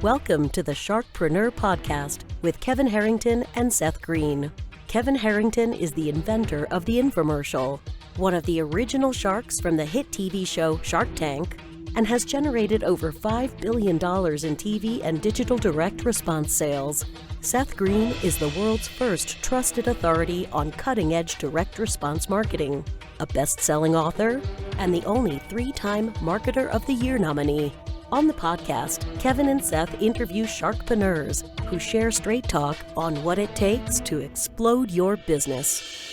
Welcome to the SharkPreneur podcast with Kevin Harrington and Seth Green. Kevin Harrington is the inventor of the infomercial, one of the original sharks from the hit TV show Shark Tank, and has generated over $5 billion in TV and digital direct response sales. Seth Green is the world's first trusted authority on cutting-edge direct response marketing, a best-selling author, and the only 3-time Marketer of the Year nominee. On the podcast, Kevin and Seth interview sharkpreneurs who share straight talk on what it takes to explode your business.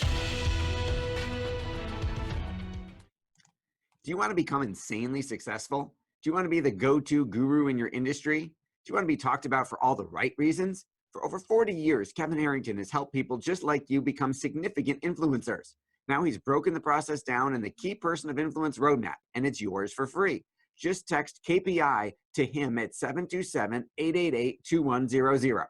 Do you want to become insanely successful? Do you want to be the go-to guru in your industry? Do you want to be talked about for all the right reasons? For over 40 years, Kevin Harrington has helped people just like you become significant influencers. Now he's broken the process down in the Key Person of Influence roadmap, and it's yours for free. Just text KPI to him at 727-888-2100.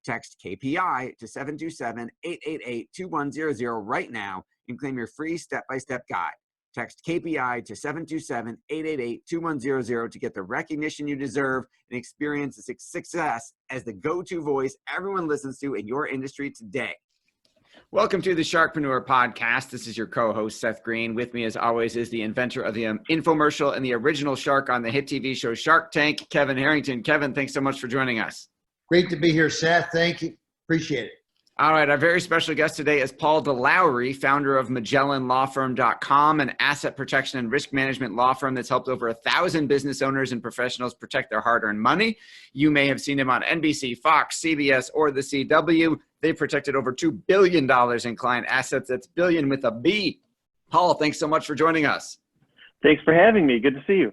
Text KPI to 727-888-2100 right now and claim your free step-by-step guide. Text KPI to 727-888-2100 to get the recognition you deserve and experience the success as the go-to voice everyone listens to in your industry today. Welcome to the SharkPreneur podcast. This is your co-host, Seth Green. With me, as always, is the inventor of the infomercial and the original shark on the hit TV show Shark Tank, Kevin Harrington. Kevin, thanks so much for joining us. Great to be here, Seth. Thank you. Appreciate it. All right, our very special guest today is Paul Deloughery, founder of MagellanLawFirm.com, an asset protection and risk management law firm that's helped over 1,000 business owners and professionals protect their hard-earned money. You may have seen him on NBC, Fox, CBS, or the CW. They've protected over $2 billion in client assets. That's billion with a B. Paul, thanks so much for joining us. Thanks for having me. Good to see you.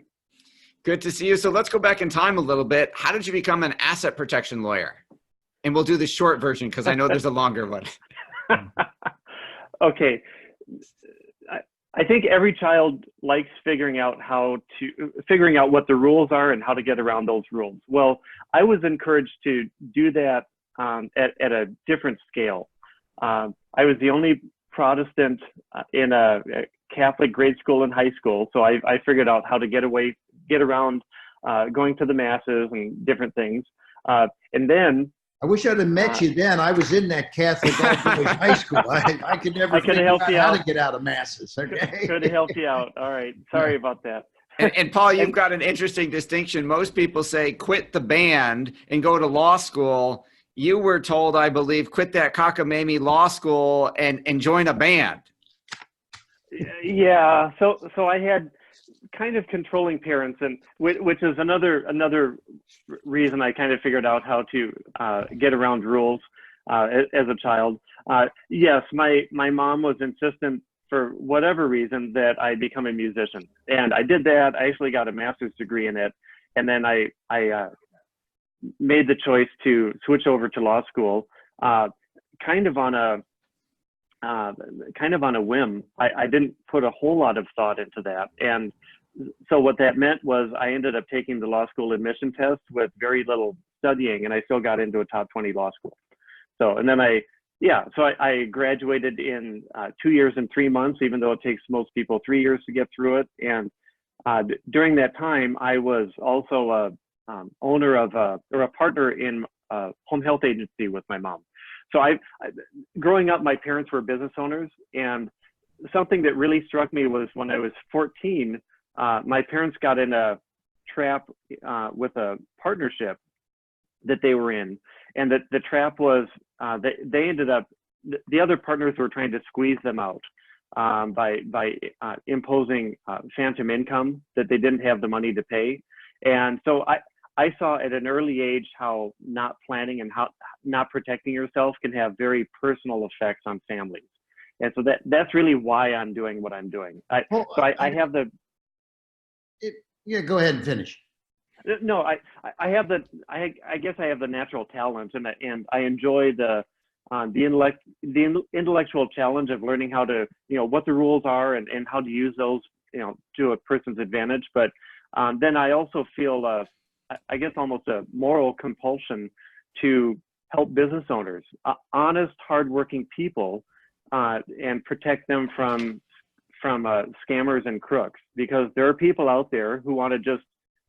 Good to see you. So let's go back in time a little bit. How did you become an asset protection lawyer? And we'll do the short version because I know there's a longer one. Okay. I think every child likes figuring out what the rules are and how to get around those rules. Well, I was encouraged to do that at a different scale. I was the only Protestant in a Catholic grade school and high school, so I figured out how to get around going to the masses and different things. And then I wish I'd have met you then. I was in that Catholic all-boys high school. I could never figure out how to get out of masses. Okay, could have helped you out. All right, sorry about that. And Paul, you've got an interesting distinction. Most people say quit the band and go to law school. You were told, I believe, quit that cockamamie law school and join a band. Yeah, so I had kind of controlling parents, and which is another reason I kind of figured out how to get around rules as a child. Yes, my mom was insistent for whatever reason that I become a musician, and I did that. I actually got a master's degree in it, and then I made the choice to switch over to law school, kind of on a whim. I didn't put a whole lot of thought into that. And so what that meant was I ended up taking the law school admission test with very little studying, and I still got into a top 20 law school. So, and then I graduated in 2 years and 3 months, even though it takes most people 3 years to get through it. And during that time, I was also a owner of a partner in a home health agency with my mom. So growing up, my parents were business owners, and something that really struck me was when I was 14, my parents got in a trap with a partnership that they were in, and that the trap was they ended up, the other partners were trying to squeeze them out by imposing phantom income that they didn't have the money to pay. And so I saw at an early age how not planning and how not protecting yourself can have very personal effects on families. And so that's really why I'm doing what I'm doing. I go ahead and finish. No, I guess I have the natural talent, and I enjoy the intellectual challenge of learning how to, what the rules are and how to use those, to a person's advantage. But then I also feel I guess almost a moral compulsion to help business owners, honest, hardworking people, and protect them from scammers and crooks, because there are people out there who want to just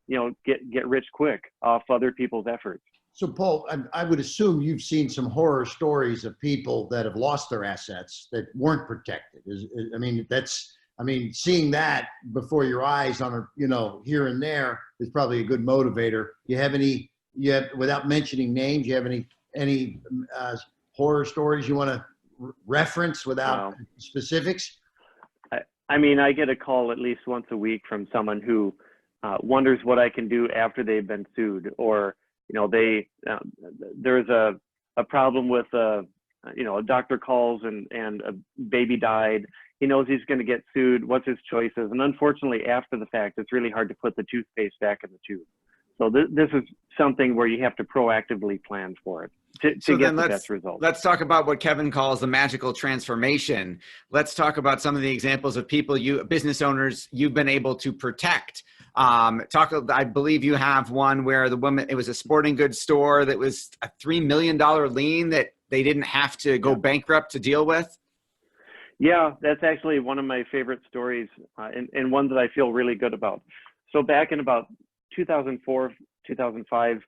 get rich quick off other people's efforts. So Paul, I would assume you've seen some horror stories of people that have lost their assets that weren't protected. Seeing that before your eyes on here and there is probably a good motivator. Without mentioning names, you have any horror stories you want to reference without specifics? I get a call at least once a week from someone who wonders what I can do after they've been sued, or there's a problem with a doctor calls and a baby died. He knows he's going to get sued. What's his choices? And unfortunately, after the fact, it's really hard to put the toothpaste back in the tube. So this is something where you have to proactively plan for it to get the best result. Let's talk about what Kevin calls the magical transformation. Let's talk about some of the examples of people, business owners, you've been able to protect. I believe you have one where the woman, it was a sporting goods store that was a $3 million lien that they didn't have to go bankrupt to deal with. Yeah, that's actually one of my favorite stories, and one that I feel really good about. So back in about 2004, 2005,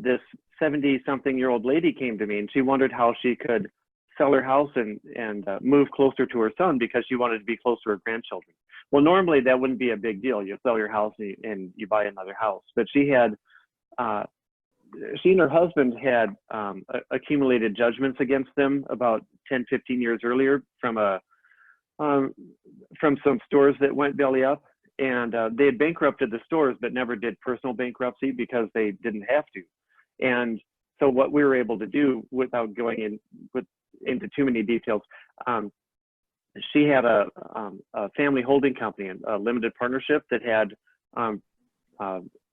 this 70-something-year-old lady came to me, and she wondered how she could sell her house and move closer to her son because she wanted to be close to her grandchildren. Well, normally that wouldn't be a big deal. You sell your house and you buy another house. But she and her husband had accumulated judgments against them about 10, 15 years earlier from some stores that went belly up. And they had bankrupted the stores, but never did personal bankruptcy because they didn't have to. And so what we were able to do, without going into too many details, she had a family holding company, a limited partnership that had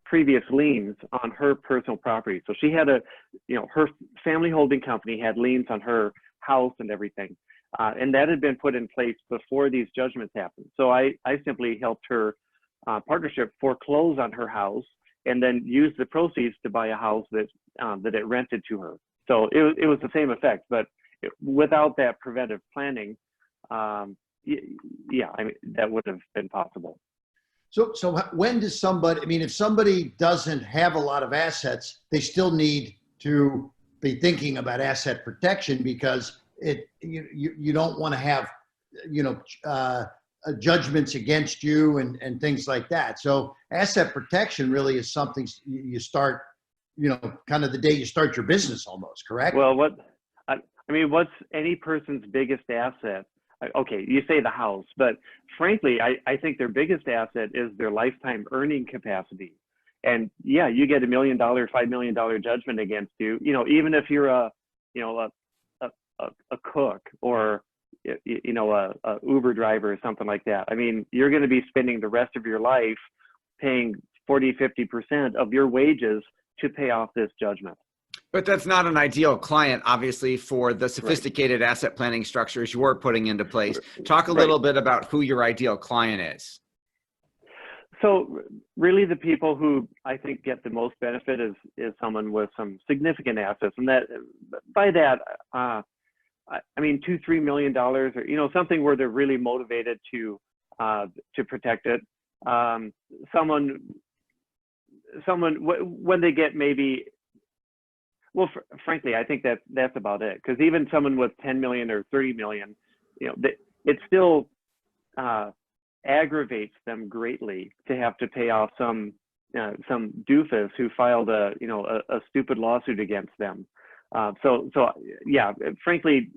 previous liens on her personal property. So she had her family holding company had liens on her house and everything. And that had been put in place before these judgments happened. So I simply helped her partnership foreclose on her house and then use the proceeds to buy a house that it rented to her. So it was the same effect, but without that preventive planning, that would have been possible. So when does somebody, if somebody doesn't have a lot of assets, they still need to be thinking about asset protection because you don't want to have, judgments against you and things like that. So asset protection really is something you start, kind of the day you start your business almost, correct? Well, what's any person's biggest asset? Okay, you say the house, but frankly, I think their biggest asset is their lifetime earning capacity. And yeah, you get $1 million, $5 million judgment against you, even if you're a cook or a Uber driver or something like that. You're going to be spending the rest of your life paying 40, 50% of your wages to pay off this judgment. But that's not an ideal client, obviously, for the sophisticated asset planning structures you're putting into place. Talk a little bit about who your ideal client is. So really the people who I think get the most benefit is someone with some significant assets. And that by that, $2-3 million or, something where they're really motivated to protect it. Someone when they get maybe, well, frankly, I think that's about it. Because even someone with 10 million or 30 million, it still aggravates them greatly to have to pay off some doofus who filed a stupid lawsuit against them. Frankly,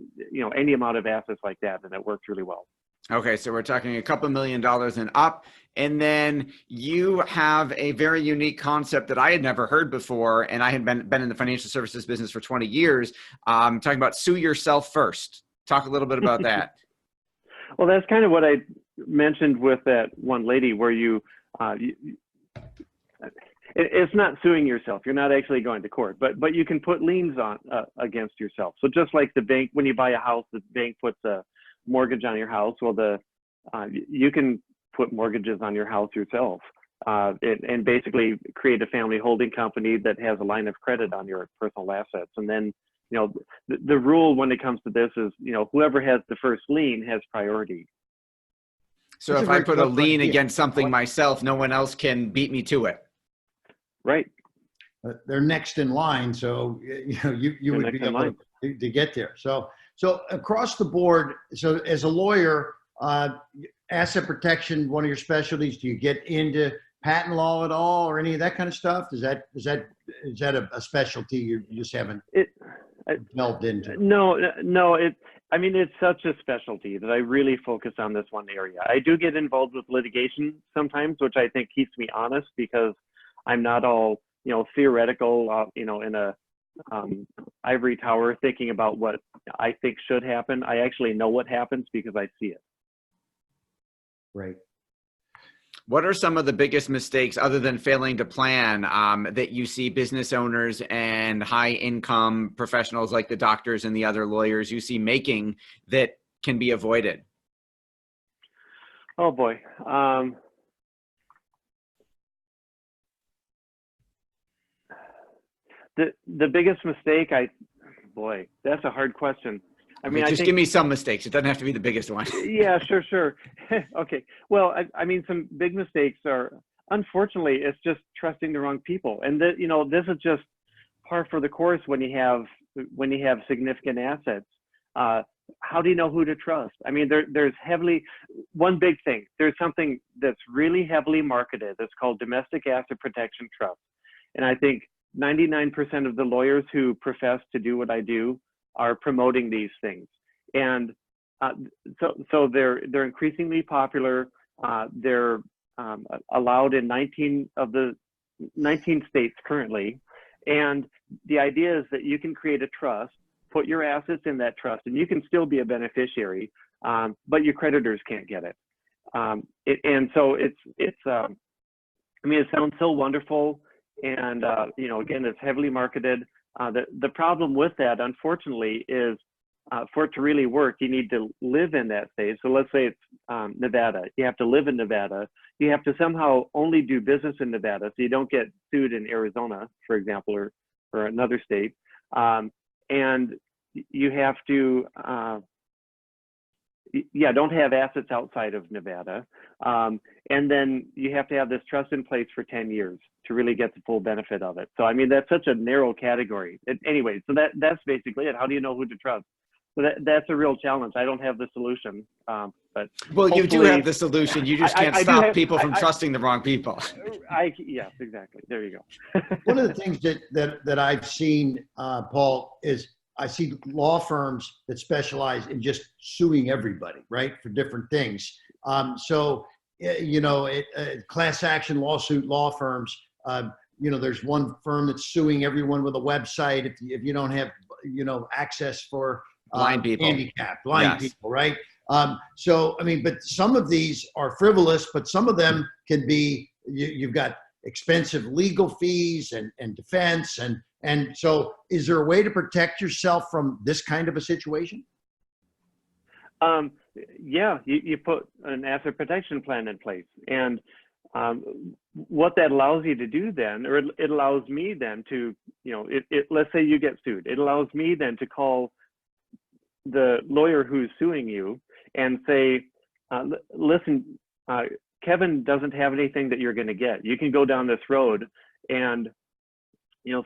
any amount of assets like that, and it works really well. Okay, so we're talking a couple $1 million and up. And then you have a very unique concept that I had never heard before, and I had been in the financial services business for 20 years. Talking about sue yourself first. Talk a little bit about that. Well, that's kind of what I mentioned with that one lady where it's not suing yourself. You're not actually going to court, but you can put liens on against yourself. So just like the bank, when you buy a house, the bank puts a mortgage on your house. Well, you can put mortgages on your house yourself, and basically create a family holding company that has a line of credit on your personal assets. And then, the rule when it comes to this is, whoever has the first lien has priority. So if I put a lien against something myself, no one else can beat me to it. Right. They're next in line. So, you would be able to get there. So across the board, so as a lawyer, asset protection, one of your specialties, do you get into patent law at all or any of that kind of stuff? Is that a specialty you just haven't delved into? No, it's such a specialty that I really focus on this one area. I do get involved with litigation sometimes, which I think keeps me honest because I'm not all, theoretical, in a ivory tower thinking about what I think should happen. I actually know what happens because I see it. Right. What are some of the biggest mistakes, other than failing to plan, that you see business owners and high income professionals like the doctors and the other lawyers you see making that can be avoided? Oh boy. The biggest mistake, that's a hard question. I mean, just give me some mistakes. It doesn't have to be the biggest one. Yeah, sure. Okay. Well, some big mistakes are, unfortunately, it's just trusting the wrong people. And this is just par for the course when you have significant assets. How do you know who to trust? I mean, there's one big thing. There's something that's really heavily marketed that's called domestic asset protection trust. And I think 99% of the lawyers who profess to do what I do are promoting these things. And so they're increasingly popular. They're allowed in 19 states currently. And the idea is that you can create a trust, put your assets in that trust, and you can still be a beneficiary, but your creditors can't get it. And so it sounds so wonderful. And, again, it's heavily marketed. The problem with that, unfortunately, is for it to really work, you need to live in that state. So let's say it's Nevada. You have to live in Nevada. You have to somehow only do business in Nevada, so you don't get sued in Arizona, for example, or another state. And you have to, don't have assets outside of Nevada. And then you have to have this trust in place for 10 years to really get the full benefit of it. So, that's such a narrow category. Anyway, so that's basically it. How do you know who to trust? So that's a real challenge. I don't have the solution, but you do have the solution. You just can't stop people from trusting the wrong people. Yes, exactly. There you go. One of the things that I've seen, Paul, is I see law firms that specialize in just suing everybody, right, for different things. Class action lawsuit law firms, there's one firm that's suing everyone with a website if you don't have, access for blind people, handicapped blind people, right? But some of these are frivolous, but some of them can be, you've got expensive legal fees and defense. And so is there a way to protect yourself from this kind of a situation? You put an asset protection plan in place. And what that allows you to do then, or it allows me then to, let's say you get sued. It allows me then to call the lawyer who's suing you and say, listen, Kevin doesn't have anything that you're going to get. You can go down this road and,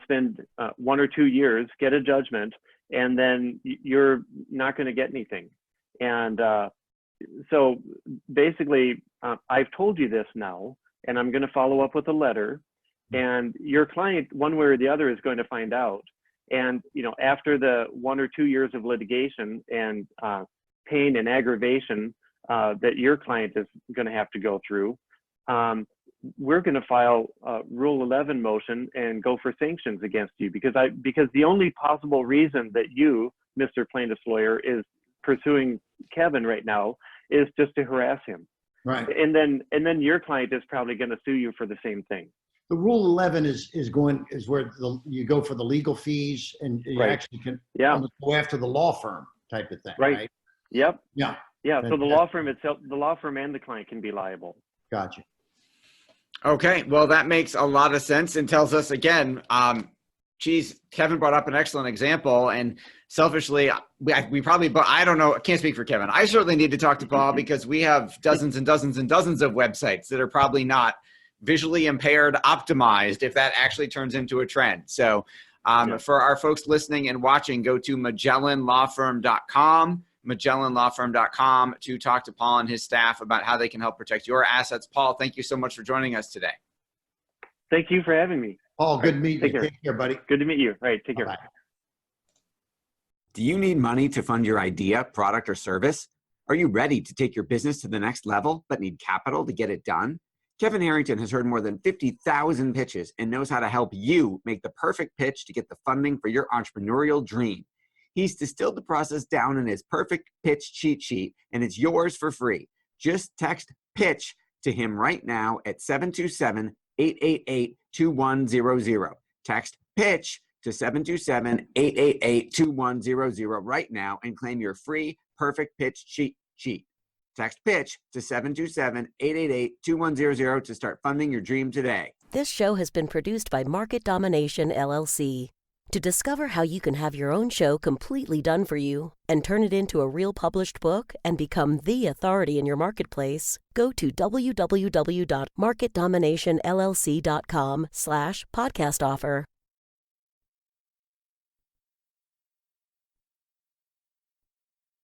spend 1 or 2 years, get a judgment, and then you're not going to get anything. And so basically, I've told you this now, and I'm going to follow up with a letter, and your client, one way or the other, is going to find out. And, after the 1 or 2 years of litigation and pain and aggravation that your client is going to have to go through, we're going to file a Rule 11 motion and go for sanctions against you because the only possible reason that you, Mr. Plaintiff's lawyer, is pursuing Kevin right now is just to harass him. Right. And then your client is probably going to sue you for the same thing. The Rule 11 is where you go for the legal fees and you actually can go after the law firm type of thing. Right. Yep. Yeah. Yeah. So the law firm itself, the law firm and the client can be liable. Gotcha. Okay. Well, that makes a lot of sense and tells us again, Kevin brought up an excellent example, and selfishly, we probably, but I don't know, I can't speak for Kevin. I certainly need to talk to Paul because we have dozens and dozens and dozens of websites that are probably not visually impaired optimized if that actually turns into a trend. So for our folks listening and watching, go to MagellanLawFirm.com to talk to Paul and his staff about how they can help protect your assets. Paul, thank you so much for joining us today. Thank you for having me. Paul, good meeting you. Take care, buddy. Good to meet you. All right, take care. Bye-bye. Do you need money to fund your idea, product, or service? Are you ready to take your business to the next level but need capital to get it done? Kevin Harrington has heard more than 50,000 pitches and knows how to help you make the perfect pitch to get the funding for your entrepreneurial dream. He's distilled the process down in his perfect pitch cheat sheet, and it's yours for free. Just text PITCH to him right now at 727-888-2100. Text PITCH to 727-888-2100 right now and claim your free perfect pitch cheat sheet. Text PITCH to 727-888-2100 to start funding your dream today. This show has been produced by Market Domination, LLC. To discover how you can have your own show completely done for you and turn it into a real published book and become the authority in your marketplace, go to www.marketdominationllc.com/podcast offer.